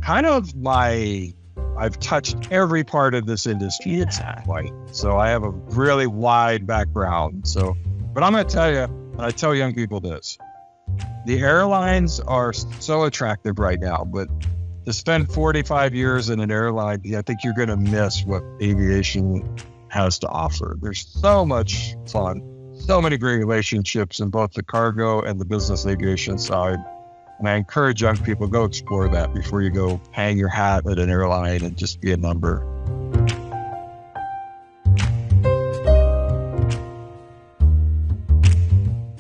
I've touched every part of this industry. It's quite. So I have a really wide background. But I'm going to tell you, and I tell young people this, the airlines are so attractive right now, but to spend 45 years in an airline, I think you're going to miss what aviation has to offer. There's so much fun, so many great relationships in both the cargo and the business aviation side. And I encourage young people, go explore that before you go hang your hat at an airline and just be a number.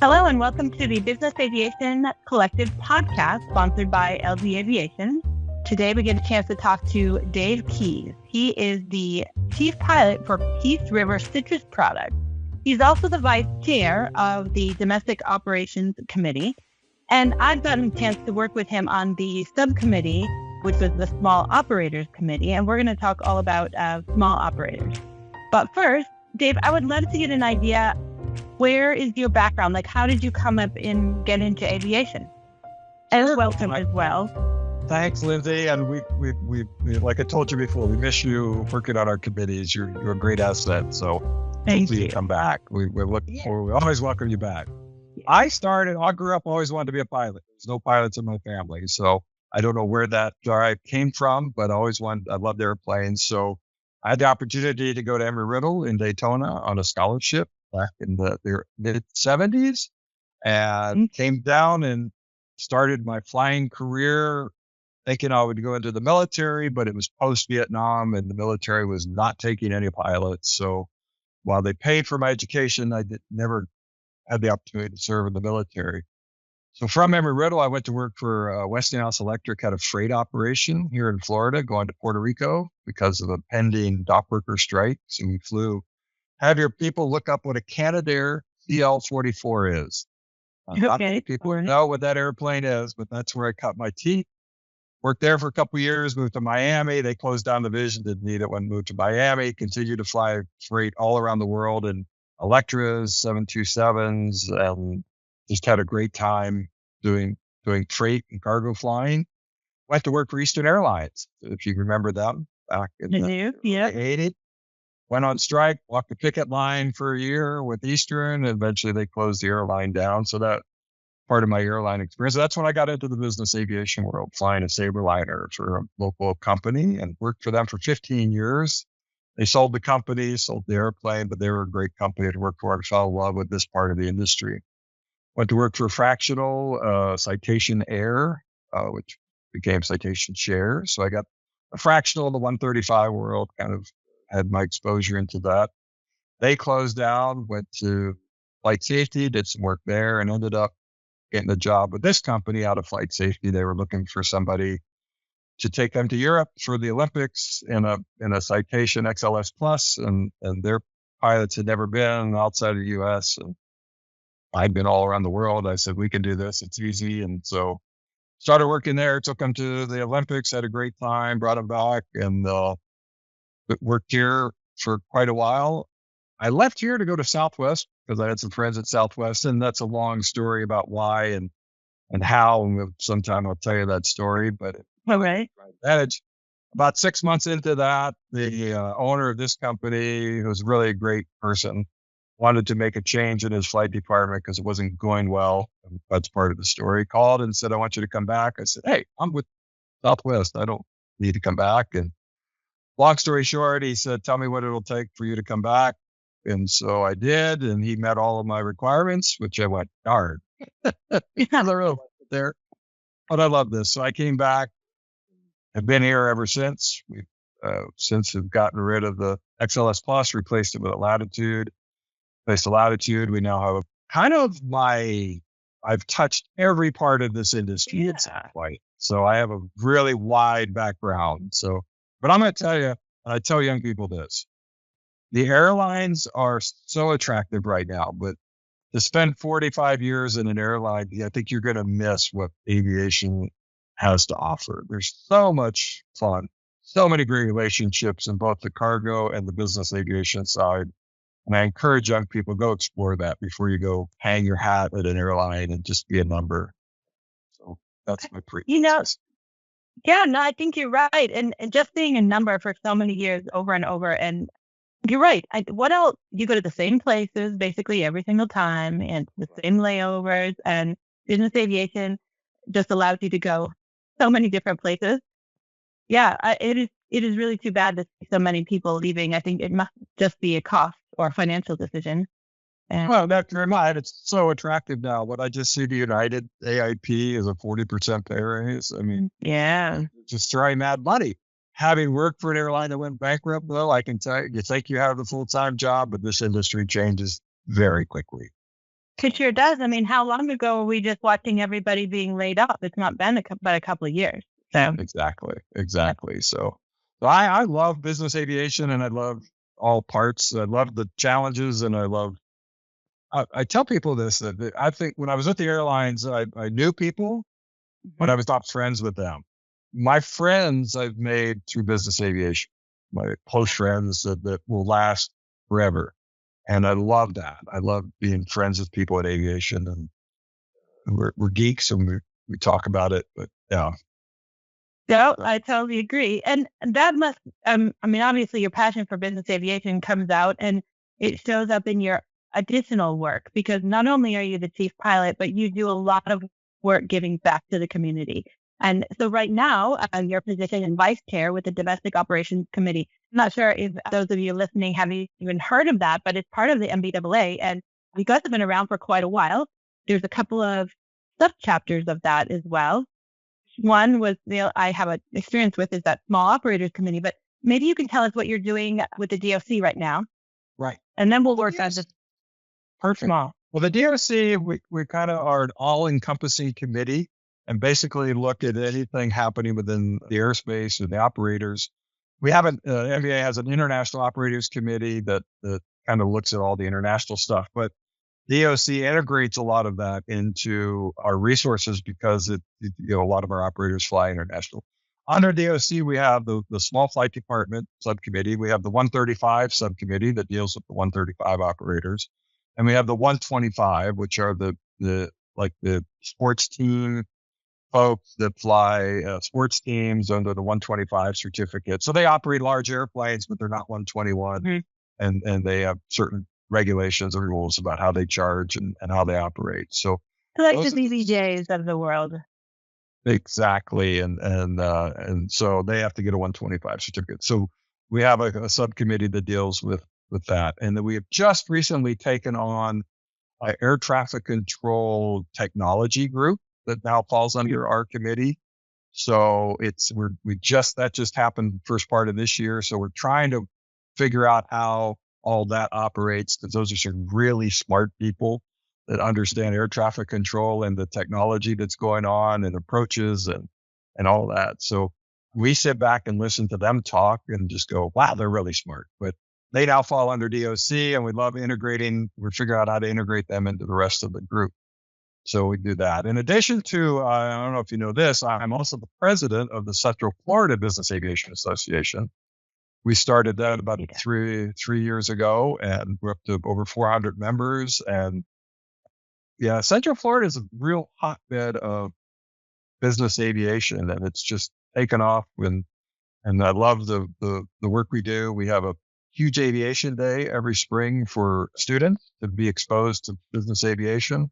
Hello and welcome to the Business Aviation Collective podcast sponsored by LD Aviation. Today we get a chance to talk to Dave Keys. He is the chief pilot for Peace River Citrus Products. He's also the vice chair of the Domestic Operations Committee. And I've gotten a chance to work with him on the subcommittee, which was the Small Operators Committee. And we're going to talk all about small operators. But first, Dave, I would love to get an idea. Where is your background? Like, how did you come up and get into aviation? And welcome as well. Thanks, Lindsay. And we like I told you before, we miss you working on our committees. You're a great asset. So hopefully you come back. We're looking forward. We always welcome you back. I grew up, always wanted to be a pilot. There's no pilots in my family. So I don't know where that drive came from, but I loved airplanes. So I had the opportunity to go to Embry-Riddle in Daytona on a scholarship back in the mid 70s and came down and started my flying career thinking I would go into the military, but it was post-Vietnam and the military was not taking any pilots. So while they paid for my education, I never had the opportunity to serve in the military. So from Embry-Riddle, I went to work for Westinghouse Electric, had a freight operation here in Florida, going to Puerto Rico because of a pending dock worker strike. So we flew. Have your people look up what a Canadair CL-44 is. Okay. People know what that airplane is, but that's where I cut my teeth. Worked there for a couple of years, moved to Miami. They closed down the division, didn't need it when I moved to Miami, continued to fly freight all around the world and Electras, 727s, and just had a great time doing freight and cargo flying. Went to work for Eastern Airlines, if you remember them, back in the 80s. Went on strike, walked the picket line for a year with Eastern, and eventually they closed the airline down. So that part of my airline experience. So that's when I got into the business aviation world, flying a Sabreliner for a local company and worked for them for 15 years. They sold the company, sold the airplane, but they were a great company to work for. I fell in love with this part of the industry. Went to work for Fractional, Citation Air, which became Citation Share. So I got a fractional in the 135 world, kind of had my exposure into that. They closed down, went to flight safety, did some work there, and ended up getting a job with this company out of flight safety. They were looking for somebody to take them to Europe for the Olympics in a Citation XLS Plus, and their pilots had never been outside of the U.S. and I'd been all around the world. I said, we can do this. It's easy. And so started working there, took them to the Olympics, had a great time, brought them back, and worked here for quite a while. I left here to go to Southwest because I had some friends at Southwest, and that's a long story about why and how, and sometime I'll tell you that story, but all right. About 6 months into that, the owner of this company, who was really a great person, wanted to make a change in his flight department because it wasn't going well. And that's part of the story. Called and said, I want you to come back. I said, hey, I'm with Southwest. I don't need to come back. And long story short, he said, tell me what it'll take for you to come back. And so I did. And he met all of my requirements, which I went, darn. There. But I love this. So I came back. Have been here ever since. We've since have gotten rid of the XLS Plus, replaced it with a Latitude. Replaced the Latitude. We now have I've touched every part of this industry. It's quite. So I have a really wide background. But I'm going to tell you, and I tell young people this, the airlines are so attractive right now, but to spend 45 years in an airline, I think you're going to miss what aviation has to offer. There's so much fun, so many great relationships in both the cargo and the business aviation side. And I encourage young people, go explore that before you go hang your hat at an airline and just be a number. So that's my preach. Yeah, no, I think you're right. And just being a number for so many years over and over. And you're right. What else? You go to the same places basically every single time and the same layovers, and business aviation just allows you to go so many different places. Yeah, it is really too bad to see so many people leaving. I think it must just be a cost or a financial decision. And Well, that in mind, it's so attractive now. What I just see to United AIP is a 40% pay raise. I mean, yeah. just throwing mad money. Having worked for an airline that went bankrupt, though, I can tell you, you think you have a full-time job, but this industry changes very quickly. It sure does. I mean, how long ago were we just watching everybody being laid off? It's not been but a couple of years. So Exactly. So I love business aviation, and I love all parts. I love the challenges, and I tell people this, that I think when I was with the airlines, I knew people, but I was not friends with them. My friends I've made through business aviation, my close friends that will last forever. And I love that. I love being friends with people in aviation, and we're geeks, and we talk about it, but yeah. no, I totally agree. And that must, I mean, obviously your passion for business aviation comes out and it shows up in your additional work, because not only are you the chief pilot, but you do a lot of work giving back to the community. And so right now, your position in vice chair with the Domestic Operations Committee. I'm not sure if those of you listening have even heard of that, but it's part of the NBAA. And you guys have been around for quite a while. There's a couple of sub chapters of that as well. One was I have an experience with is that small operators committee, but maybe you can tell us what you're doing with the DOC right now. Right. And then we'll work on just Perfect. small. Well, the DOC, we kind of are an all-encompassing committee and basically look at anything happening within the airspace and the operators. We have NBA has an international operators committee that kind of looks at all the international stuff, but DOC integrates a lot of that into our resources because a lot of our operators fly international. Under DOC, we have the small flight department subcommittee. We have the 135 subcommittee that deals with the 135 operators. And we have the 125, which are the sports team folks that fly sports teams under the 125 certificate. So they operate large airplanes, but they're not 121. Mm-hmm. And they have certain regulations and rules about how they charge and how they operate. So like the BBJs of the world. Exactly. And so they have to get a 125 certificate. So we have a subcommittee that deals with that. And then we have just recently taken on an air traffic control technology group that now falls under our committee. So that just happened first part of this year. So we're trying to figure out how all that operates, because those are some really smart people that understand air traffic control and the technology that's going on and approaches and all that. So we sit back and listen to them talk and just go, wow, they're really smart. But they now fall under DOC, and we love integrating. We're figuring out how to integrate them into the rest of the group. So we do that. In addition to, I don't know if you know this, I'm also the president of the Central Florida Business Aviation Association. We started that about three years ago, and we're up to over 400 members. And yeah, Central Florida is a real hotbed of business aviation, and it's just taken off. And I love the work we do. We have a huge aviation day every spring for students to be exposed to business aviation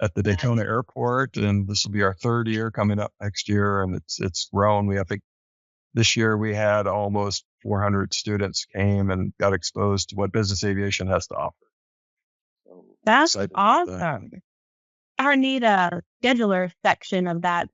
at the Daytona Airport, and this will be our third year coming up next year, and it's grown. This year we had almost 400 students came and got exposed to what business aviation has to offer. So that's awesome. I need a scheduler section of that,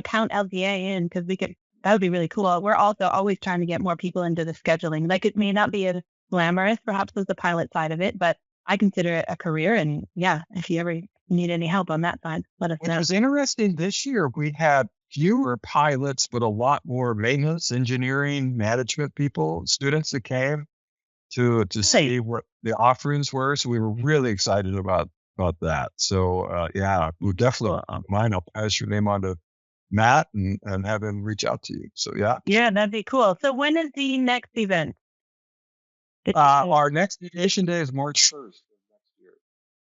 count LDA in, because that would be really cool. We're also always trying to get more people into the scheduling. Like, it may not be as glamorous, perhaps, as the pilot side of it, but I consider it a career. And yeah, if you ever need any help on that side, let us know. It was interesting this year. We had fewer pilots, but a lot more maintenance, engineering, management people, students that came to see what the offerings were. So we were really excited about that. So yeah, we'll definitely mine. I'll pass your name on to Matt and have him reach out to you. So yeah. Yeah, that'd be cool. So when is the next event? Our next aviation day is March 1st of next year.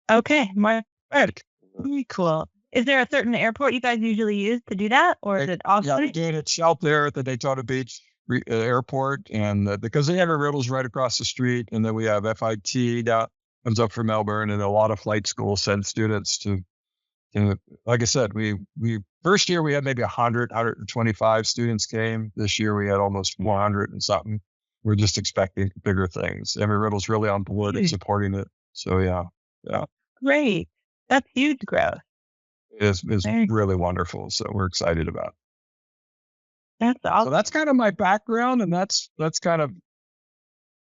Okay, March 1st. Very cool. Is there a certain airport you guys usually use to do that, or is it also? Yeah, did it out there at the Daytona Beach airport, and because they have Riddles right across the street, and then we have FIT that comes up from Melbourne, and a lot of flight schools send students to. Like I said, we first year we had maybe 125 students came. This year we had almost 100 and something. We're just expecting bigger things. Riddle's really on board and supporting it. So yeah. Great. That's huge growth. It's really wonderful. So we're excited about it. That's awesome. So that's kind of my background, and that's kind of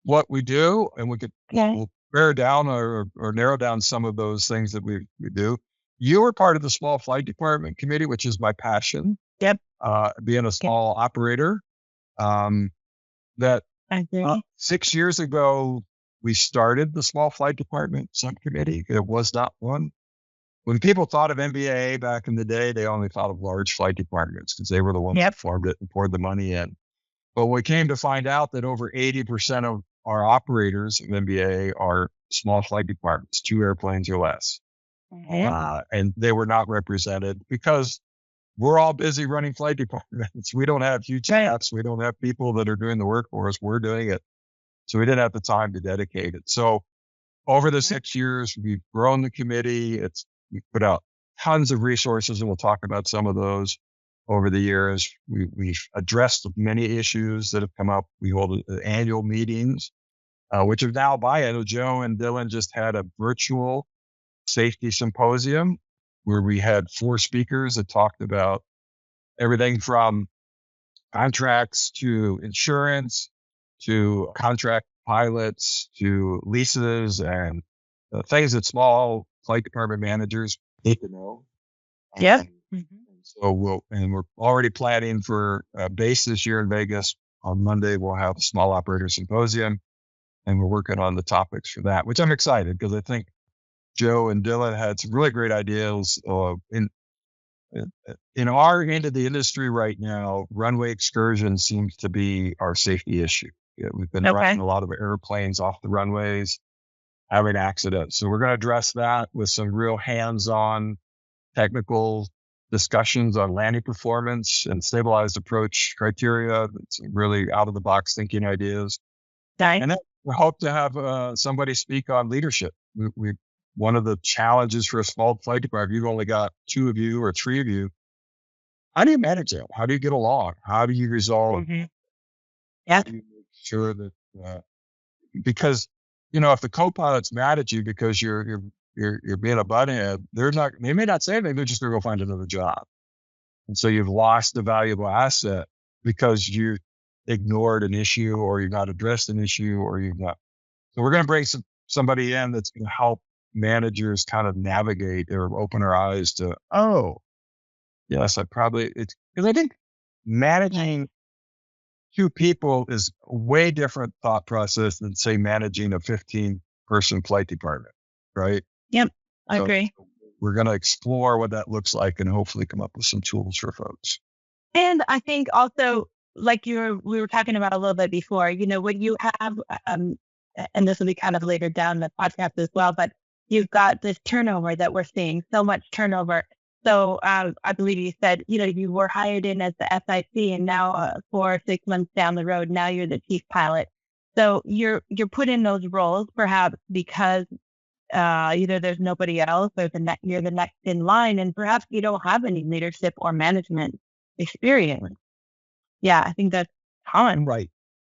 what we do. And we'll bear down or narrow down some of those things that we do. You were part of the small flight department committee, which is my passion. Yep. Being a small operator. That 6 years ago, we started the small flight department subcommittee. It was not one. When people thought of NBAA back in the day, they only thought of large flight departments because they were the ones that formed it and poured the money in. But we came to find out that over 80% of our operators of NBAA are small flight departments, 2 airplanes or less. And they were not represented because we're all busy running flight departments. We don't have huge staffs. We don't have people that are doing the work for us. We're doing it. So we didn't have the time to dedicate it. So over the 6 years, we've grown the committee. We put out tons of resources, and we'll talk about some of those over the years. We've addressed many issues that have come up. We hold annual meetings, which are now biannual. Joe and Dylan just had a virtual safety symposium where we had 4 speakers that talked about everything from contracts to insurance to contract pilots to leases and things that small flight department managers need to know. Yep. So we're already planning for BACE this year in Vegas. On Monday, we'll have a small operator symposium, and we're working on the topics for that, which I'm excited because I think Joe and Dylan had some really great ideas. In our end of the industry right now, runway excursion seems to be our safety issue. We've been running a lot of airplanes off the runways, having accidents. So we're going to address that with some real hands-on technical discussions on landing performance and stabilized approach criteria. It's really out-of-the-box thinking ideas. Nice. And then we hope to have somebody speak on leadership. One of the challenges for a small flight department, you've only got 2 of you or 3 of you. How do you manage it? How do you get along? How do you resolve? Yeah. How do you make sure that because if the co-pilot's mad at you because you're being a butthead, they may not say anything. They're just going to go find another job, and so you've lost a valuable asset because you ignored an issue or you've not addressed an issue or you've not. So we're going to bring somebody in that's going to help managers kind of navigate or open our eyes to, yes, because I think managing 2 people is a way different thought process than say managing a 15-person flight department, right? Yep, I agree. We're going to explore what that looks like and hopefully come up with some tools for folks. And I think also, like we were talking about a little bit before, when you have, and this will be kind of later down the podcast as well, but you've got this turnover that we're seeing, so much turnover. So I believe you said, you were hired in as the SIC, and now 4 or 6 months down the road, now you're the chief pilot. So you're put in those roles perhaps because either there's nobody else or you're the next in line, and perhaps you don't have any leadership or management experience. Yeah, I think that's common.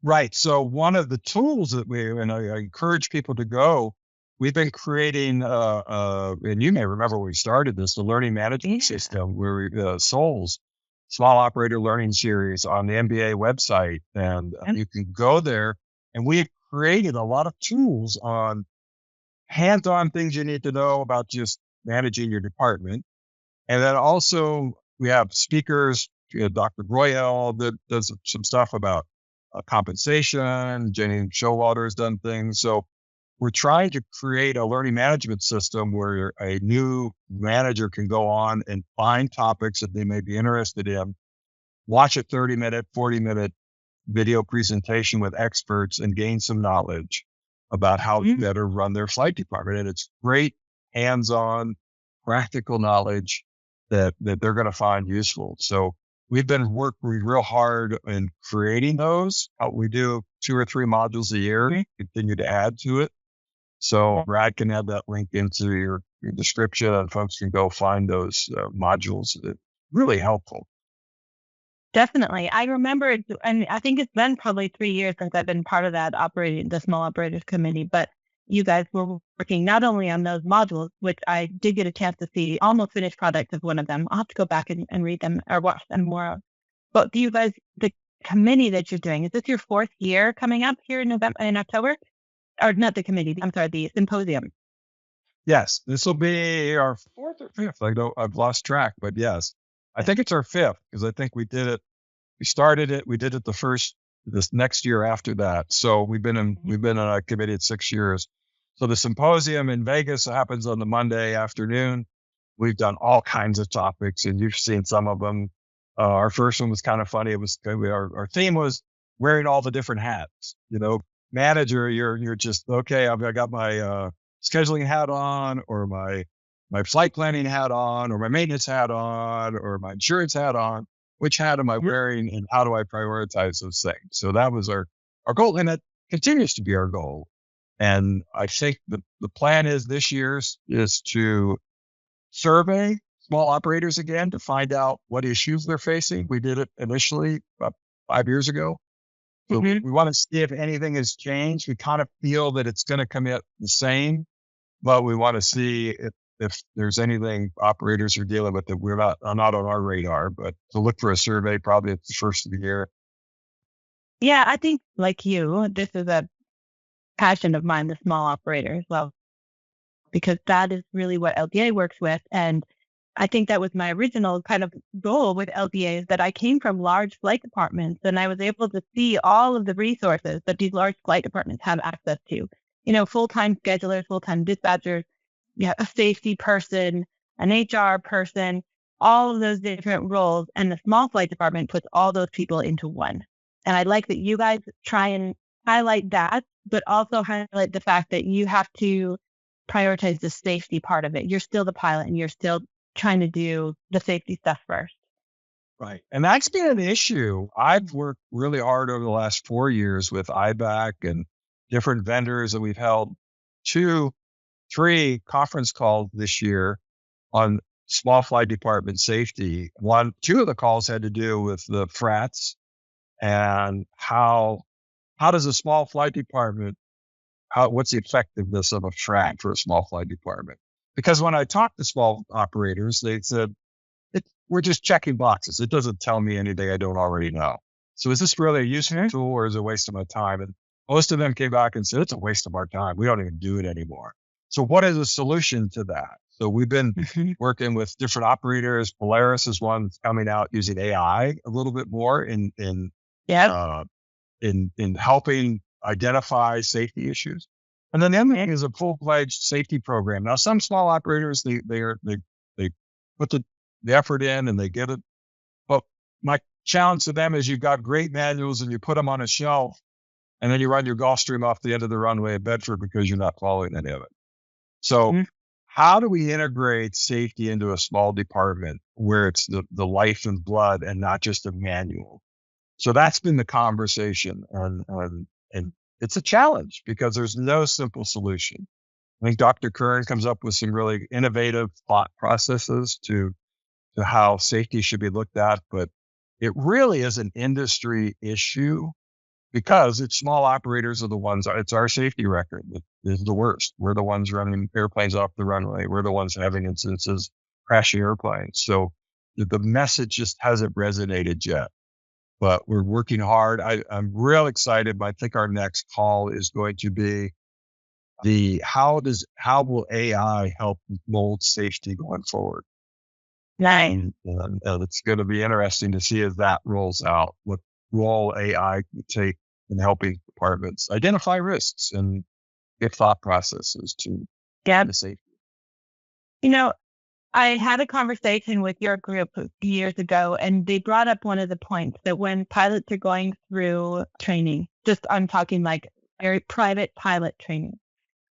Right. So one of the tools that I encourage people to go, we've been creating, and you may remember when we started this, the learning management system where SOLS, Small Operator Learning Series on the NBAA website. And you can go there, and we have created a lot of tools on hands-on things you need to know about just managing your department. And then also we have speakers, Dr. Broyel that does some stuff about compensation. Jenny Showalter has done things. So we're trying to create a learning management system where a new manager can go on and find topics that they may be interested in, watch a 30-minute, 40-minute video presentation with experts and gain some knowledge about how to better run their flight department. And it's great hands-on practical knowledge that they're going to find useful. So we've been working real hard in creating those. We do 2 or 3 modules a year, continue to add to it. So Brad can add that link into your description, and folks can go find those modules. It's really helpful. Definitely. I remember it, and I think it's been probably 3 years since I've been part of that the small operators committee, but you guys were working not only on those modules, which I did get a chance to see almost finished products of one of them. I'll have to go back and read them or watch them more. But do you guys, the committee that you're doing, is this your 4th year coming up here in October? Or not the committee, I'm sorry, the symposium. Yes, this will be our 4th or 5th. I've lost track, but yes, I think it's our 5th because I think we did it this next year after that. So we've been on a committee at 6 years. So the symposium in Vegas happens on the Monday afternoon. We've done all kinds of topics, and you've seen some of them. Our first one was kind of funny. It was our theme was wearing all the different hats. Manager, you're just okay. I got my scheduling hat on, or my flight planning hat on, or my maintenance hat on, or my insurance hat on. Which hat am I wearing, and how do I prioritize those things? So that was our goal, and that continues to be our goal. And I think the plan is this year's is to survey small operators again to find out what issues they're facing. We did it initially about 5 years ago. So we want to see if anything has changed. We kind of feel that it's going to come out the same, but we want to see if there's anything operators are dealing with that we're not on our radar. But to look for a survey probably at the first of the year. Yeah, I think like you, this is a passion of mine, the small operator as well, because that is really what LDA works with. And I think that was my original kind of goal with LDA, is that I came from large flight departments, and I was able to see all of the resources that these large flight departments have access to. Full-time schedulers, full-time dispatchers, a safety person, an HR person, all of those different roles. And the small flight department puts all those people into one. And I like that you guys try and highlight that, but also highlight the fact that you have to prioritize the safety part of it. You're still the pilot, and you're still trying to do the safety stuff first. Right. And that's been an issue. I've worked really hard over the last 4 years with IBAC and different vendors, and we've held 2-3 conference calls this year on small flight department safety. 2 of the calls had to do with the frats and how does a small flight department, what's the effectiveness of a frat for a small flight department? Because when I talked to small operators, they said, we're just checking boxes. It doesn't tell me anything I don't already know. So is this really a useful tool, or is it a waste of my time? And most of them came back and said, it's a waste of our time. We don't even do it anymore. So what is the solution to that? So we've been working with different operators. Polaris is one that's coming out using AI a little bit more in helping identify safety issues. And then the other thing is a full-fledged safety program. Now, some small operators, they put the effort in and they get it. But my challenge to them is you've got great manuals and you put them on a shelf, and then you run your Gulfstream off the end of the runway at Bedford because you're not following any of it. So how do we integrate safety into a small department where it's the life and blood and not just a manual? So that's been the conversation, and it's a challenge because there's no simple solution. I think Dr. Kern comes up with some really innovative thought processes to how safety should be looked at, but it really is an industry issue because it's small operators are the ones, it's our safety record that is the worst. We're the ones running airplanes off the runway. We're the ones having instances crashing airplanes. So the message just hasn't resonated yet. But we're working hard. I'm real excited. I think our next call is going to be how will AI help mold safety going forward? Nice. And it's going to be interesting to see as that rolls out, what role AI can take in helping departments identify risks and get thought processes to the safety. I had a conversation with your group years ago, and they brought up one of the points that when pilots are going through training, I'm talking like very private pilot training,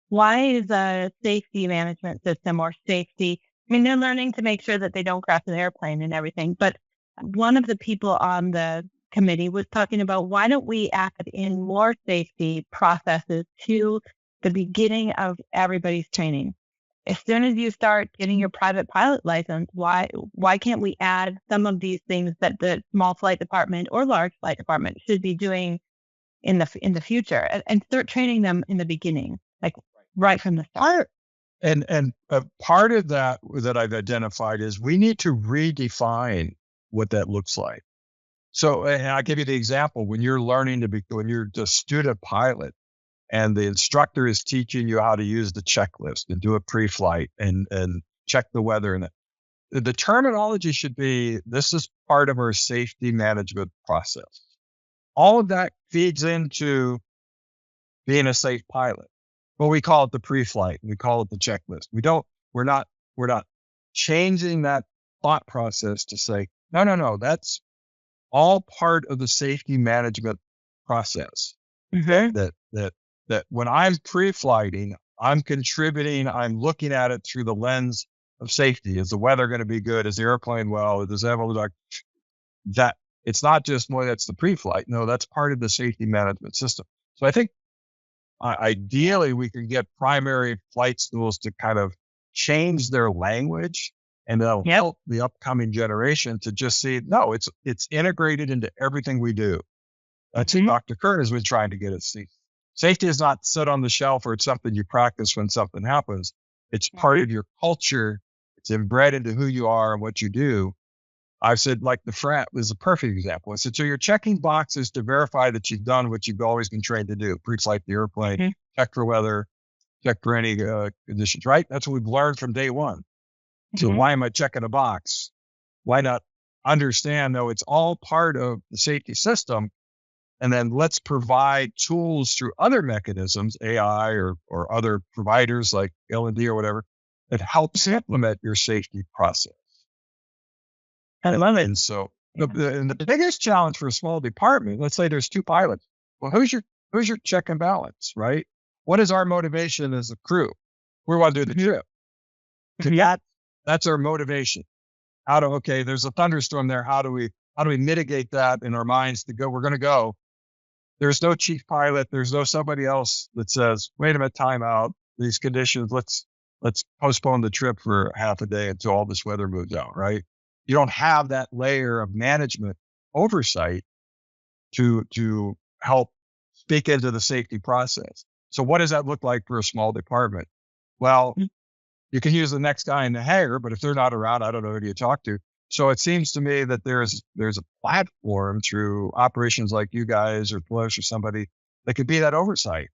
why is a safety management system or safety I mean, they're learning to make sure that they don't crash an airplane and everything. But one of the people on the committee was talking about why don't we add in more safety processes to the beginning of everybody's training? As soon as you start getting your private pilot license, why can't we add some of these things that the small flight department or large flight department should be doing in the future and start training them in the beginning, like right from the start? And part of that I've identified is we need to redefine what that looks like. So, and I'll give you the example, when you're when you're a student pilot and the instructor is teaching you how to use the checklist and do a pre-flight and check the weather, and the terminology should be, this is part of our safety management process. All of that feeds into being a safe pilot. Well, we call it the pre-flight. We call it the checklist. We're not changing that thought process to say, no, that's all part of the safety management process. Mm-hmm. That when I'm pre-flighting, I'm contributing, I'm looking at it through the lens of safety. Is the weather going to be good? Is the airplane well? Does it have that? It's not just, well, that's the pre-flight. No, that's part of the safety management system. So I think ideally we can get primary flight schools to kind of change their language, and they'll help the upcoming generation to just see, no, it's integrated into everything we do. That's what Dr. Kurt has been trying to get us to see. Safety is not set on the shelf, or it's something you practice when something happens. It's part of your culture. It's embedded into who you are and what you do. I said, like the frat was a perfect example. I said, so you're checking boxes to verify that you've done what you've always been trained to do: pre-flight the airplane, check for weather, check for any conditions, right? That's what we've learned from day one. So why am I checking a box? Why not understand, though, it's all part of the safety system? And then let's provide tools through other mechanisms, AI or other providers like LD or whatever, that helps implement your safety process. I love it. And so the biggest challenge for a small department, let's say there's two pilots. Well, who's your check and balance, right? What is our motivation as a crew? We want to do the trip. That's our motivation. There's a thunderstorm there. How do we mitigate that in our minds to go? We're going to go. There's no chief pilot. There's no somebody else that says, wait a minute, time out. These conditions, let's postpone the trip for half a day until all this weather moves out, right? You don't have that layer of management oversight to help speak into the safety process. So what does that look like for a small department? Well, you can use the next guy in the hangar, but if they're not around, I don't know who you talk to. So it seems to me that there's a platform through operations like you guys or Polaris or somebody that could be that oversight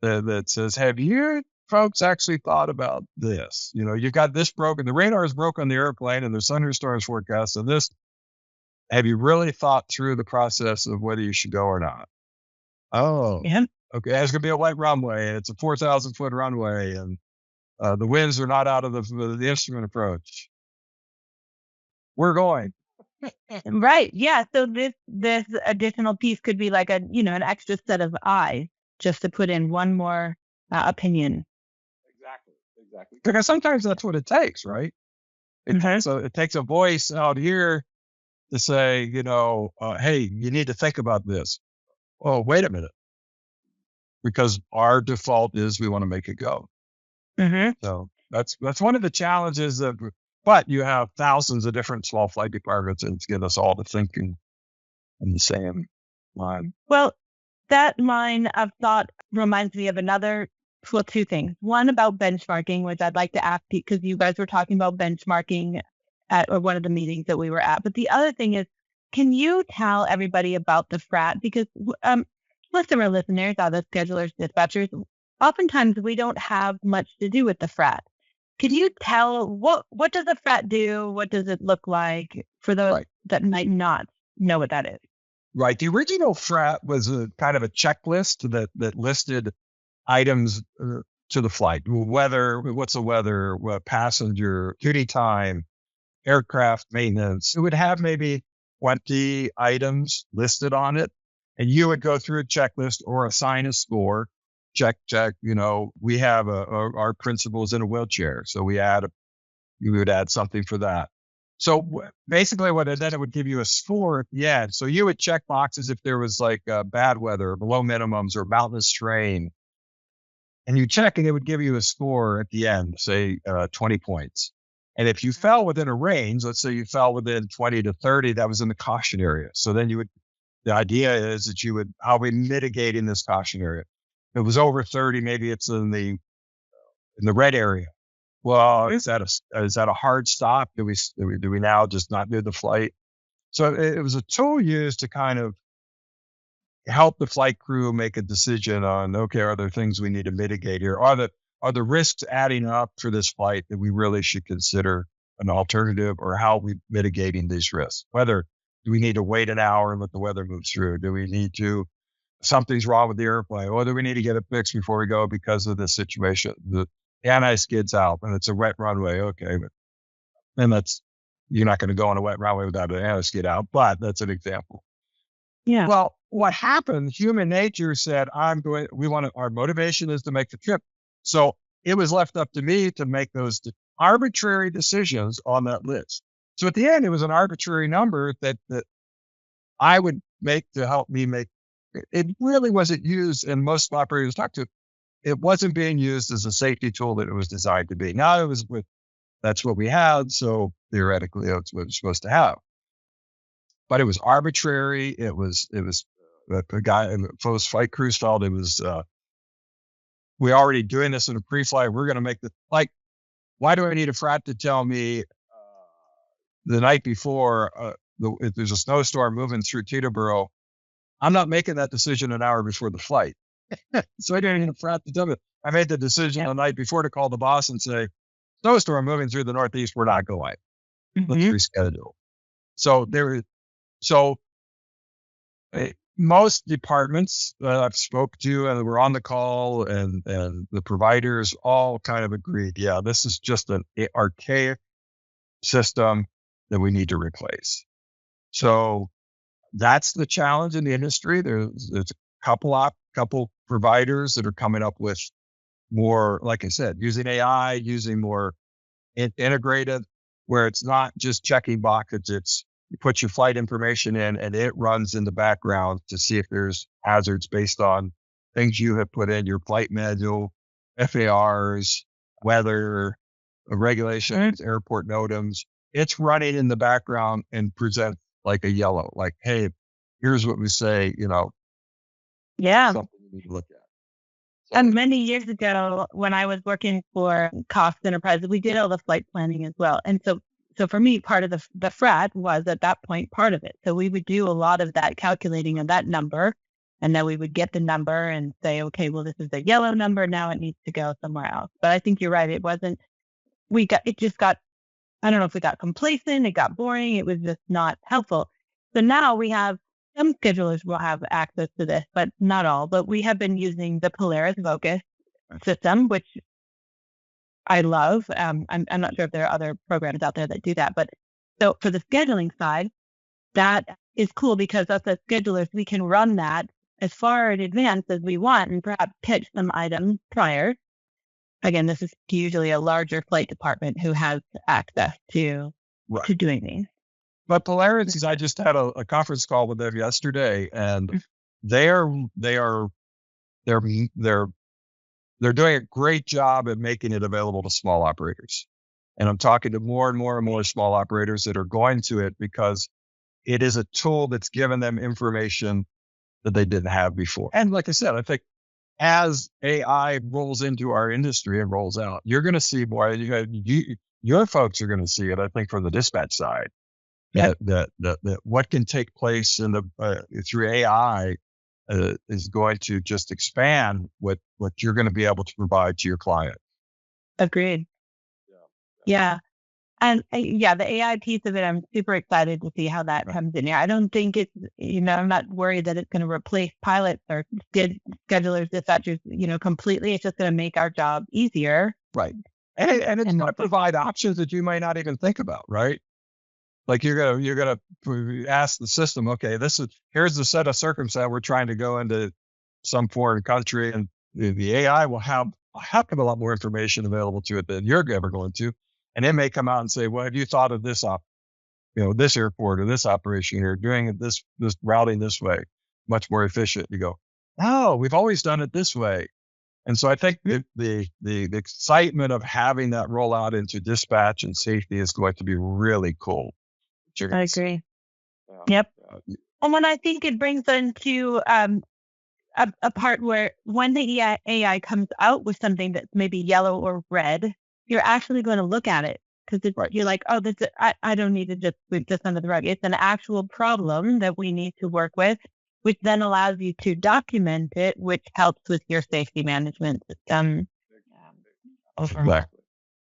that says, have you folks actually thought about this? You've got this broken, the radar is broken on the airplane and there's thunderstorms forecast and this. Have you really thought through the process of whether you should go or not? Oh, Yeah. Okay. It's going to be a white runway and it's a 4,000 foot runway and the winds are not out of the instrument approach. We're going. Right. Yeah. So this additional piece could be like an extra set of eyes just to put in one more opinion. Exactly. Because sometimes that's what it takes, right? It takes a voice out here to say, hey, you need to think about this. Oh, wait a minute. Because our default is we want to make it go. So that's one of the challenges but you have thousands of different small flight departments, and it's getting us all to thinking in the same line. Well, that line of thought reminds me of two things. One about benchmarking, which I'd like to ask you, because you guys were talking about benchmarking at one of the meetings that we were at. But the other thing is, can you tell everybody about the frat? Because most of our listeners are the schedulers, dispatchers. Oftentimes we don't have much to do with the frat. Could you tell what does a frat do? What does it look like for those that might not know what that is? Right. The original frat was a kind of a checklist that listed items to the flight: weather, what's the weather, passenger, duty time, aircraft maintenance. It would have maybe 20 items listed on it, and you would go through a checklist or assign a score. Check. We have our principal's in a wheelchair, so we add you would add something for that. So basically then it would give you a score at the end. So you would check boxes if there was like bad weather, below minimums, or mountainous terrain. And you check and it would give you a score at the end, say 20 points. And if you fell within a range, let's say you fell within 20 to 30, that was in the caution area. So then the idea is that how are we mitigating this caution area? If it was over 30, maybe it's in the red area. Well, is that a hard stop? Do we now just not do the flight? So it was a tool used to kind of help the flight crew make a decision on, okay, are there things we need to mitigate here? Are the risks adding up for this flight that we really should consider an alternative, or how are we mitigating these risks? Whether do we need to wait an hour and let the weather move through? Do we need to, something's wrong with the airplane, or do we need to get it fixed before we go because of this situation? The anti-skid's out and it's a wet runway. Okay. And you're not going to go on a wet runway without an anti-skid out, but that's an example. Yeah. Well, what happened, human nature said, our motivation is to make the trip. So it was left up to me to make those arbitrary decisions on that list. So at the end, it was an arbitrary number that I would make to help me make. It really wasn't used, and most operators talked to, it wasn't being used as a safety tool that it was designed to be. Now that's what we had. So theoretically, that's what it's supposed to have. But it was arbitrary. It was the guy in the post flight crews felt it was, we're already doing this in a pre-flight. We're going to make why do I need a frat to tell me the night before, if there's a snowstorm moving through Teterboro, I'm not making that decision an hour before the flight. So I didn't need a frat to tell me. I made the decision the night before to call the boss and say, snowstorm moving through the Northeast, we're not going. Let's reschedule. So most departments that I've spoke to and were on the call, and the providers all kind of agreed, yeah, this is just an archaic system that we need to replace. So that's the challenge in the industry. There's a couple providers that are coming up with more, like I said, using AI, using more integrated, where it's not just checking boxes. It's you put your flight information in and it runs in the background to see if there's hazards based on things you have put in your flight manual, FARs, weather, regulations, airport NOTAMs. It's running in the background and presents like a yellow, like, hey, here's what we say, Yeah. something you need to look at. And many years ago, when I was working for Cost Enterprise, we did all the flight planning as well. And so for me, part of the frat was at that point part of it. So we would do a lot of that calculating of that number, and then we would get the number and say, okay, well, this is a yellow number. Now it needs to go somewhere else. But I think you're right. It wasn't. I don't know if we got complacent. It got boring. It was just not helpful. So now we have. Some schedulers will have access to this, but not all. But we have been using the Polaris Vocus system, which I love. I'm not sure if there are other programs out there that do that. But so for the scheduling side, that is cool because us as schedulers, we can run that as far in advance as we want and perhaps pitch some items prior. Again, this is usually a larger flight department who has access to doing these. But Polaris, I just had a conference call with them yesterday, and they're doing a great job at making it available to small operators. And I'm talking to more and more and more small operators that are going to it because it is a tool that's given them information that they didn't have before. And like I said, I think as AI rolls into our industry and rolls out, you're going to see more. Your folks are going to see it, I think, from the dispatch side. That what can take place in through AI is going to just expand what you're going to be able to provide to your client. Agreed. Yeah. And the AI piece of it, I'm super excited to see how that comes in here. I don't think it's, I'm not worried that it's going to replace pilots or schedulers, dispatchers, completely. It's just going to make our job easier. Right. And it's going to provide options that you might not even think about, right? Like you're gonna ask the system, okay, here's the set of circumstances we're trying to go into some foreign country, and the AI will have a heck of a lot more information available to it than you're ever going to. And it may come out and say, well, have you thought of this this airport or this operation or doing it this routing this way, much more efficient. You go, no, we've always done it this way. And so I think the excitement of having that roll out into dispatch and safety is going to be really cool. I agree. Yep. And when I think it brings into a part where when the AI comes out with something that's maybe yellow or red, you're actually going to look at it because you're like, oh, I don't need to just sweep this under the rug. It's an actual problem that we need to work with, which then allows you to document it, which helps with your safety management system.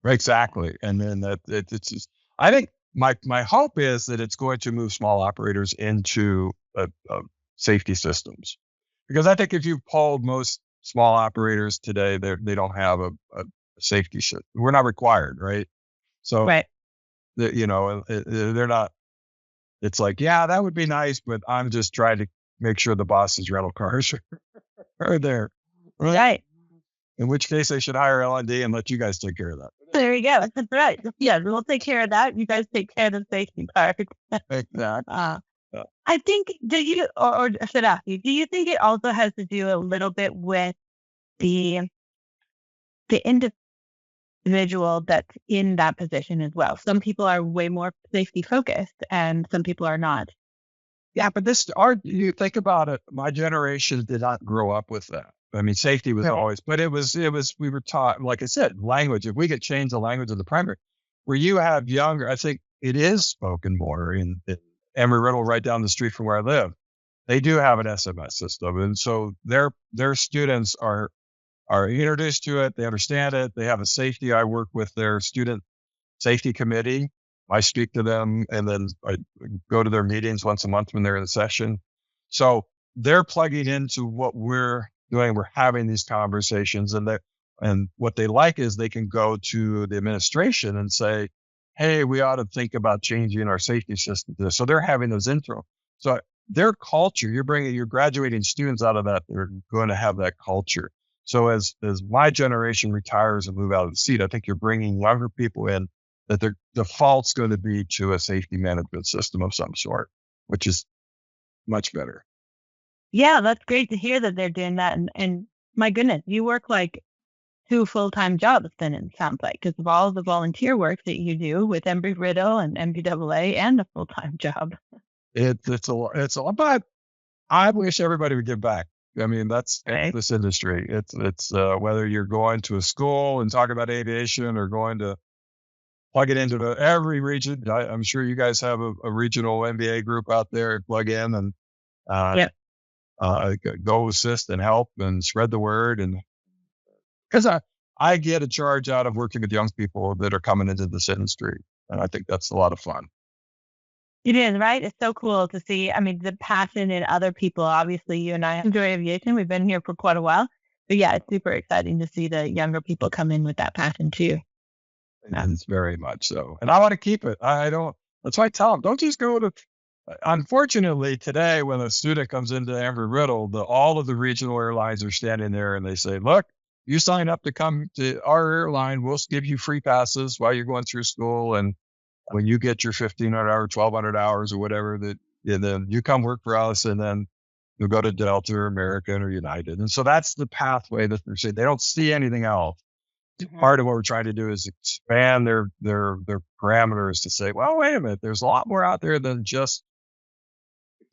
Exactly. And then it's just, I think my hope is that it's going to move small operators into safety systems. Because I think if you polled most small operators today, they don't have a safety system. We're not required, right? So, they're not. It's like, yeah, that would be nice, but I'm just trying to make sure the boss's rental cars are there, right? In which case, they should hire LD and let you guys take care of that. There you go. That's right. Yeah, we'll take care of that. You guys take care of the safety part. Exactly. I think, do you, or should I ask you, do you think it also has to do a little bit with the individual that's in that position as well? Some people are way more safety focused and some people are not. Yeah, but you think about it, my generation did not grow up with that. I mean, safety was always, but it was, we were taught, like I said, language. If we could change the language of the primary, where you have younger, I think it is spoken more in Embry-Riddle, right down the street from where I live. They do have an SMS system. And so their students are introduced to it. They understand it. They have a safety. I work with their student safety committee. I speak to them and then I go to their meetings once a month when they're in a session. So they're plugging into what we're doing. We're having these conversations and what they like is they can go to the administration and say, hey, we ought to think about changing our safety system to this. So they're having those intro. So their culture, you're graduating students out of that. They're going to have that culture. So as my generation retires and move out of the seat, I think you're bringing younger people in that their default's going to be to a safety management system of some sort, which is much better. Yeah, that's great to hear that they're doing that. And my goodness, you work like 2 full-time jobs then, it sounds like, because of all the volunteer work that you do with Embry-Riddle and NBAA and a full-time job. It's a lot, but I wish everybody would give back. I mean, that's this industry. It's whether you're going to a school and talk about aviation or going to plug it into every region. I'm sure you guys have a regional MBA group out there. Plug in and go assist and help and spread the word. And because I get a charge out of working with young people that are coming into this industry, and I think that's a lot of fun. It is, right? It's so cool to see. I mean, the passion in other people. Obviously, you and I enjoy aviation. We've been here for quite a while. But yeah, it's super exciting to see the younger people come in with that passion too. It's very much so. And I want to keep it. That's why I tell them, don't just go to, unfortunately today, when a student comes into Embry-Riddle, all of the regional airlines are standing there and they say, look, you sign up to come to our airline, we'll give you free passes while you're going through school. And when you get your 1,500 hours, 1,200 hours or whatever, and then you come work for us and then you'll go to Delta or American or United. And so that's the pathway that they're saying. They don't see anything else. Mm-hmm. Part of what we're trying to do is expand their parameters to say, well, wait a minute, there's a lot more out there than just,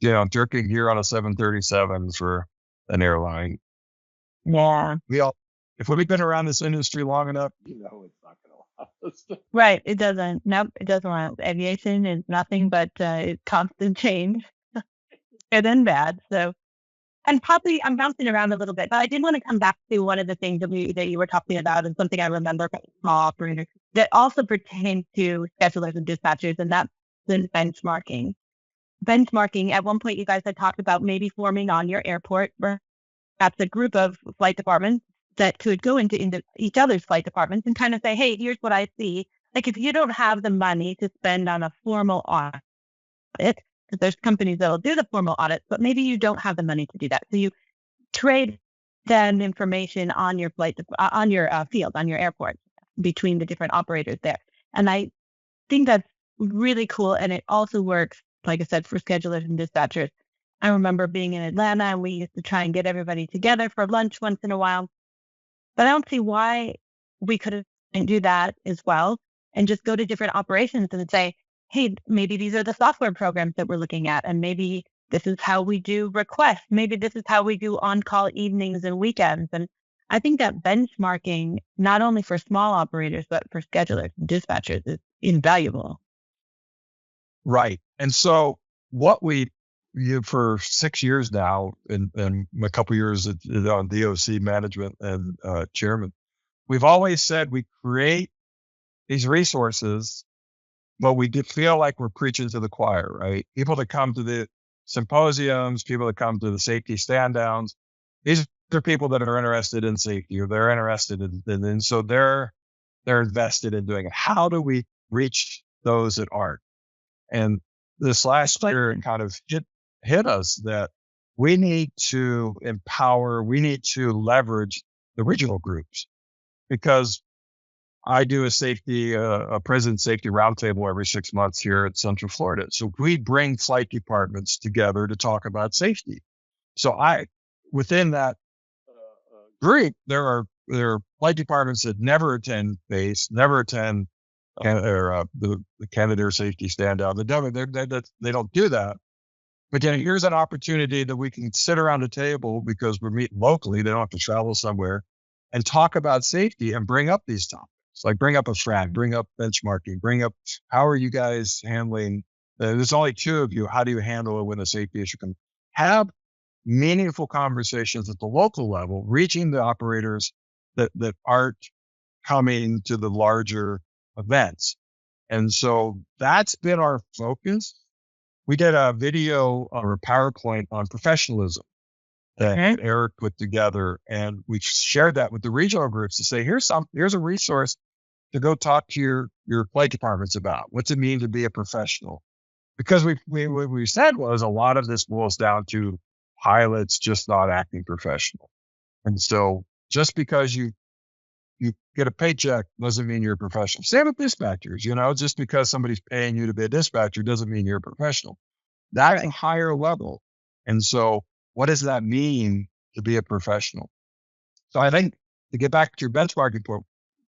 jerking gear on a 737 for an airline. Yeah. If we've been around this industry long enough, it's not going to last. Right. It doesn't. Nope. It doesn't last. Aviation is nothing but constant change, good and bad. So, and probably I'm bouncing around a little bit, but I did want to come back to one of the things that you were talking about and something I remember from small operators that also pertains to schedulers and dispatchers, and that's the benchmarking. Benchmarking, at one point you guys had talked about maybe forming on your airport where that's a group of flight departments that could go into each other's flight departments and kind of say, hey, here's what I see. Like if you don't have the money to spend on a formal audit, because there's companies that will do the formal audits, but maybe you don't have the money to do that. So you trade that information on your field, on your airport, between the different operators there. And I think that's really cool. And it also works, like I said, for schedulers and dispatchers. I remember being in Atlanta and we used to try and get everybody together for lunch once in a while. But I don't see why we couldn't do that as well and just go to different operations and say, hey, maybe these are the software programs that we're looking at. And maybe this is how we do requests. Maybe this is how we do on-call evenings and weekends. And I think that benchmarking, not only for small operators, but for schedulers and dispatchers is invaluable. Right. And so what for 6 years now, and a couple years on DOC management and chairman, we've always said we create these resources, but we do feel like we're preaching to the choir, right? People that come to the symposiums, people that come to the safety stand downs, these are people that are interested in safety, or they're interested and so they're invested in doing it. How do we reach those that aren't? And this last year, it kind of hit us that we need to empower, we need to leverage the regional groups, because I do a prison safety roundtable every 6 months here at Central Florida. So we bring flight departments together to talk about safety. So within that group, there are flight departments that never attend base, never attend the Canadair safety stand down. They don't do that. But then here's an opportunity that we can sit around a table, because we're meeting locally. They don't have to travel somewhere, and talk about safety and bring up these topics. Like bring up a FRAG, bring up benchmarking, bring up how are you guys handling, there's only 2 of you. How do you handle it when a safety issue comes? Have meaningful conversations at the local level, reaching the operators that aren't coming to the larger events. And so that's been our focus. We did a video or a PowerPoint on professionalism that Eric put together, and we shared that with the regional groups to say, here's a resource to go talk to your flight departments about. What's it mean to be a professional? Because what we said was a lot of this boils down to pilots just not acting professional. And so just because you get a paycheck doesn't mean you're a professional. Same with dispatchers, just because somebody's paying you to be a dispatcher doesn't mean you're a professional. That's a higher level. And so what does that mean to be a professional? So I think, to get back to your benchmarking point,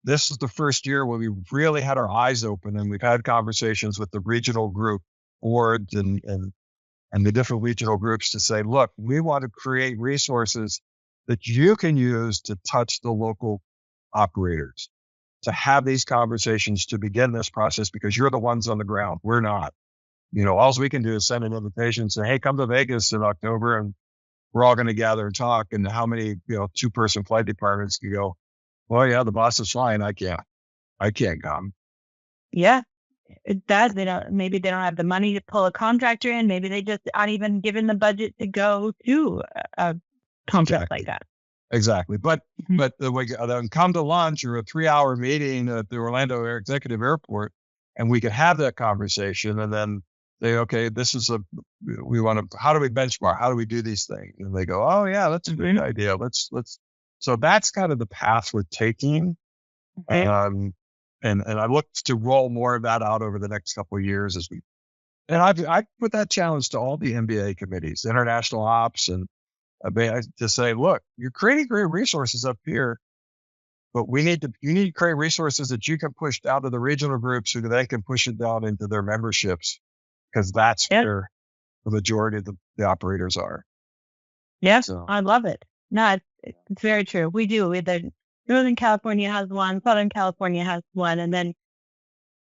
this is the first year where we really had our eyes open, and we've had conversations with the regional group boards and the different regional groups to say, look, we want to create resources that you can use to touch the local operators, to have these conversations to begin this process, because you're the ones on the ground. We're not. All we can do is send an invitation and say, hey, come to Vegas in October and we're all going to gather and talk. And how many, 2-person flight departments can go, well, yeah, the boss is flying. I can't come. Yeah, it does. Maybe they don't have the money to pull a contractor in. Maybe they just aren't even given the budget to go to a contract like that. Exactly. But then come to lunch or a 3-hour meeting at the Orlando Executive Airport, and we could have that conversation, and then say, okay, how do we benchmark? How do we do these things? And they go, oh yeah, that's a great idea. Let's. So that's kind of the path we're taking. Okay. And I look to roll more of that out over the next couple of years and I put that challenge to all the NBAA committees, international ops, and to say, look, you're creating great resources up here, but you need to create resources that you can push down to the regional groups, who then can push it down into their memberships, because that's where the majority of the operators are. Yes, so. I love it. No, it's very true. We do. Northern California has one, Southern California has one, and then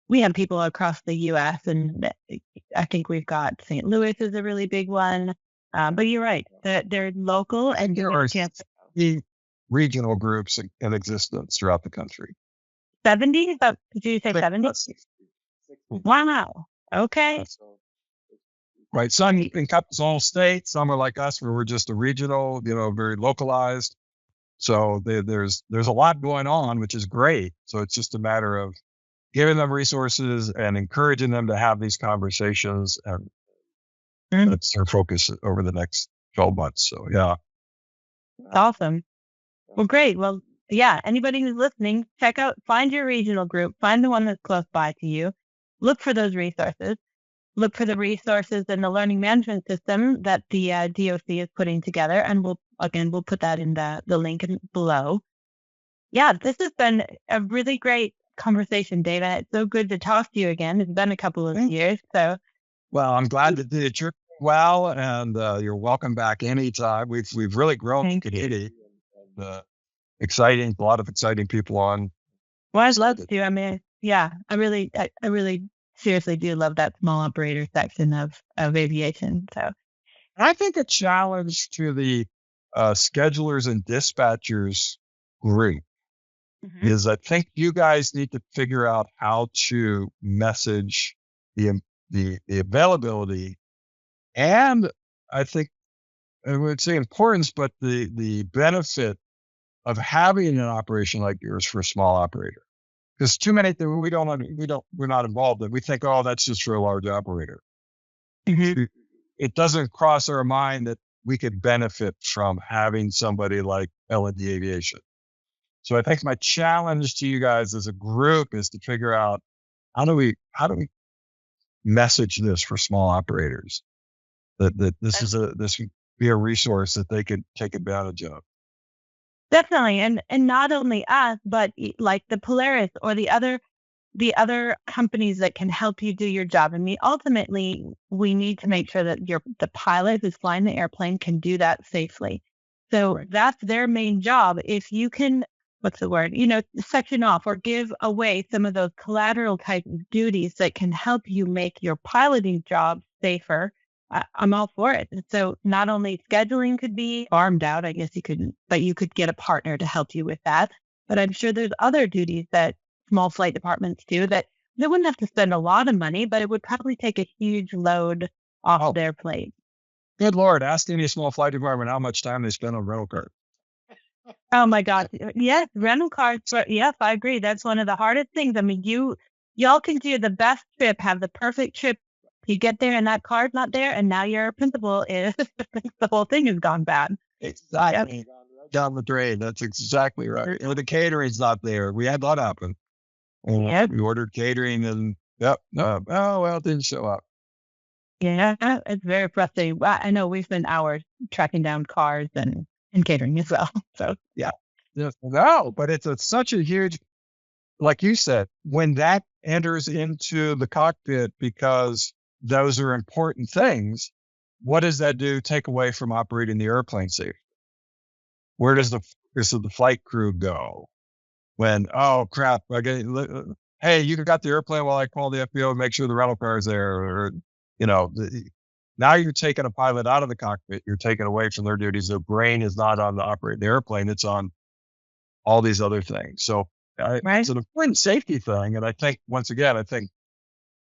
we have people across the U.S. And I think we've got St. Louis is a really big one. But you're right. They're local, and there are 70 regional groups in existence throughout the country. 70? Did you say 70? Wow. Okay. Right. Some encompass all states. Some are like us, where we're just a regional, very localized. So there's a lot going on, which is great. So it's just a matter of giving them resources and encouraging them to have these conversations, and that's our focus over the next 12 months. So yeah. Awesome. Well, great. Well, anybody who's listening, find your regional group, find the one that's close by to you, look for those resources, look for the resources and the learning management system that the DOC is putting together. And we'll put that in the link below. Yeah, this has been a really great conversation, Dave. And it's so good to talk to you again. It's been a couple of years. So, well, I'm glad that you're doing well, and you're welcome back anytime. We've really grown the community. And, exciting, a lot of exciting people on. Well, I'd love to. I mean, yeah, I really seriously do love that small operator section of aviation. So I think a challenge to the schedulers and dispatchers group is I think you guys need to figure out how to message the availability, and I think I would say importance, but the benefit of having an operation like yours for a small operator. Because too many we're not involved in. We think, oh, that's just for a large operator. It doesn't cross our mind that we could benefit from having somebody like LD Aviation. So I think my challenge to you guys as a group is to figure out how do we message this for small operators that this would be a resource that they could take advantage of. Definitely, and not only us, but like the Polaris or the other companies that can help you do your job. I mean, ultimately, we need to make sure that the pilot who's flying the airplane can do that safely. So that's their main job. If you can, section off or give away some of those collateral type of duties that can help you make your piloting job safer, I'm all for it. So not only scheduling could be farmed out, I guess you couldn't, but you could get a partner to help you with that. But I'm sure there's other duties that small flight departments do that they wouldn't have to spend a lot of money, but it would probably take a huge load off their plate. Good Lord, ask any small flight department how much time they spend on rental cars. Oh my God. Yes, rental cars. Yes, I agree. That's one of the hardest things. I mean, y'all can do the best trip, have the perfect trip. You get there and that car's not there, and now your principal is the whole thing has gone bad. Exactly. Yep. Down the drain. That's exactly right. The catering's not there. We had that happen. Yep. We ordered catering and it didn't show up. Yeah, it's very frustrating. I know we spent hours tracking down cars and catering as well. So yeah. No, but it's such a huge, like you said, when that enters into the cockpit, because those are important things, what does that do? Take away from operating the airplane safely? Where does the focus of the flight crew go? When, oh crap, hey, you got the airplane while I call the FBO and make sure the rental car is there, or now you're taking a pilot out of the cockpit. You're taking away from their duties. Their brain is not on the operating the airplane. It's on all these other things. So it's an important safety thing. And I think, once again,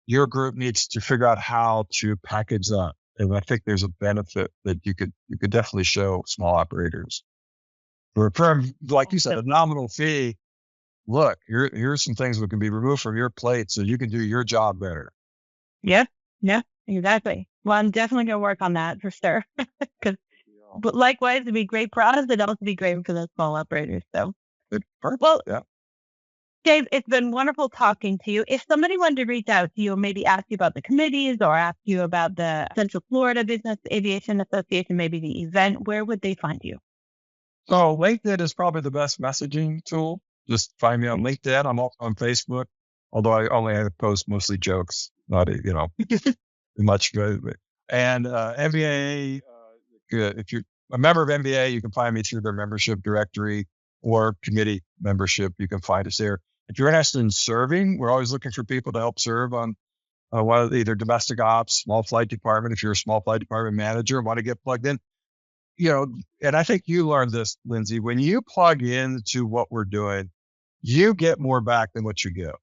your group needs to figure out how to package that. And I think there's a benefit that you could definitely show small operators. For like you said, a nominal fee. Look, here's some things that can be removed from your plate so you can do your job better. Yeah, exactly. Well, I'm definitely going to work on that for sure. But likewise, it'd be great for us. It'd also be great for the small operators. So, well, yeah. Dave, it's been wonderful talking to you. If somebody wanted to reach out to you and maybe ask you about the committees or ask you about the Central Florida Business Aviation Association, maybe the event, where would they find you? So LinkedIn is probably the best messaging tool. Just find me on LinkedIn. I'm also on Facebook, although I post mostly jokes, not much good. And NBAA, if you're a member of NBAA, you can find me through their membership directory or committee membership. You can find us there. If you're interested in serving, we're always looking for people to help serve on either domestic ops, small flight department. If you're a small flight department manager and want to get plugged in, and I think you learned this, Lindsay, when you plug into what we're doing, you get more back than what you give.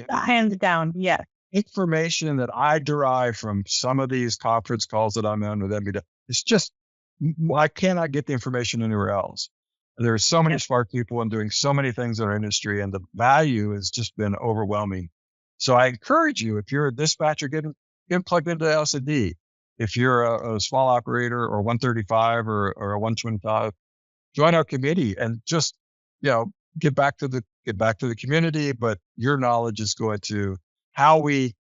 Hands down, yes. Information that I derive from some of these conference calls that I'm on with NBAA, it's just, I cannot get the information anywhere else. There are so many smart people and doing so many things in our industry, and the value has just been overwhelming. So I encourage you, if you're a dispatcher, get plugged into S&D. If you're a small operator or 135 or a 125, join our committee and just get back to the community, but your knowledge is going to how we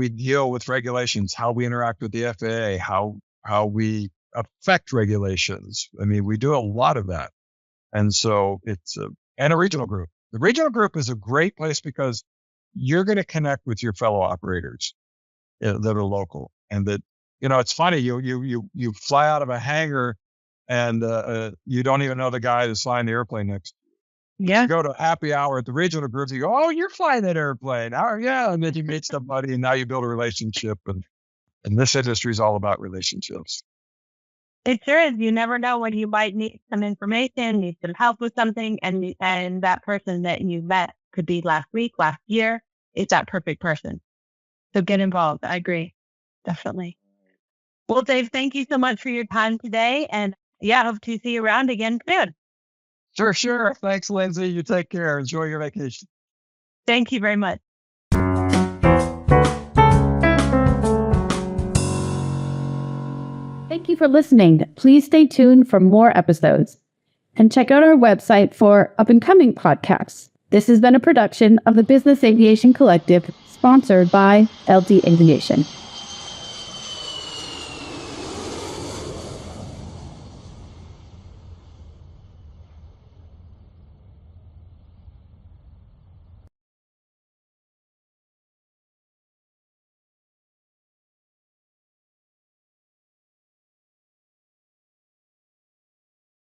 deal with regulations, how we interact with the FAA, how we affect regulations. I mean, we do a lot of that. And so and a regional group. The regional group is a great place because you're going to connect with your fellow operators that are local. And that, it's funny, you fly out of a hangar and you don't even know the guy that's flying the airplane next to you. Yeah. You go to happy hour at the regional group, you go, oh, you're flying that airplane. Oh, yeah. And then you meet somebody and now you build a relationship. And this industry is all about relationships. It sure is. You never know when you might need some information, need some help with something, and that person that you met could be last week, last year. It's that perfect person. So get involved. I agree. Definitely. Well, Dave, thank you so much for your time today. And I hope to see you around again soon. Sure. Thanks, Lindsay. You take care. Enjoy your vacation. Thank you very much. Thank you for listening. Please stay tuned for more episodes and check out our website for up-and-coming podcasts. This has been a production of the Business Aviation Collective, sponsored by LD Aviation.